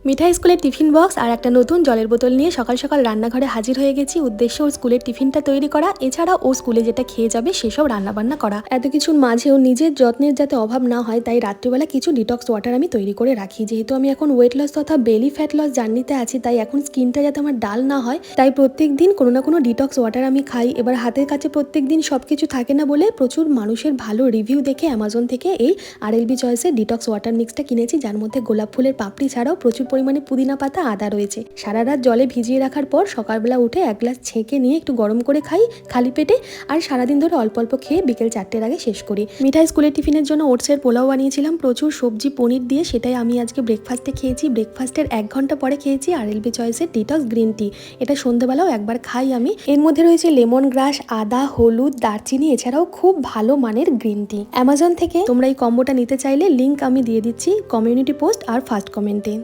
মিঠাই স্কুলের tiffin box আর একটা নতুন জলের বোতল নিয়ে সকাল সকাল রান্নাঘরে হাজির হয়ে গেছি। উদ্দেশ্য ওর স্কুলের টিফিনটা তৈরি করা, এছাড়া ও স্কুলে যেটা খেয়ে যাবে সেসব রান্নাবান্না করা। এত কিছুর মাঝেও নিজের যত্নের যাতে অভাব না হয় তাই রাত্রিবেলা কিছু ডিটক্স ওয়াটার আমি তৈরি করে রাখি। যেহেতু আমি এখন ওয়েট লস তথা বেলি ফ্যাট লস জার্নিতে আছি, তাই এখন স্কিনটা যাতে আমার ডাল না হয় তাই প্রত্যেক দিন কোনো না কোনো ডিটক্স ওয়াটার আমি খাই। এবার হাতের কাছে প্রত্যেক দিন সবকিছু থাকে না বলে প্রচুর মানুষের ভালো রিভিউ দেখে অ্যামাজন থেকে এই RLB চয়েসের ডিটক্স ওয়াটার মিক্সটা কিনেছি, যার মধ্যে গোলাপ ফুলের পাপড়ি ছাড়াও প্রচুর পরিমাণে পুদিনা পাতা, আদা রয়েছে। সারা রাত জলে ভিজিয়ে রাখার পর সকালবেলা উঠে এক গ্লাস ছেঁকে নিয়ে একটু গরম করে খাই খালি পেটে, আর সারাদিন ধরে অল্প অল্প খেয়ে বিকেল 4টের আগে শেষ করি। মিঠাই স্কুলের টিফিনের জন্য ওটসের পোলাও বানিয়েছিলাম প্রচুর সবজি পনির দিয়ে, সেটাই আমি আজকে ব্রেকফাস্টে খেয়েছি। ব্রেকফাস্টের 1 ঘন্টা পরে খেয়েছি RLB চয়েসের ডিটক্স গ্রিন টি। এটা সন্ধ্যেবেলাও একবার খাই আমি। এর মধ্যে রয়েছে লেমন গ্রাস, আদা, হলুদ, দারচিনি, এছাড়াও খুব ভালো মানের গ্রিন টি। অ্যামাজন থেকে তোমরা এই কম্বোটা নিতে চাইলে লিঙ্ক আমি দিয়ে দিচ্ছি কমিউনিটি পোস্ট আর ফার্স্ট কমেন্টে।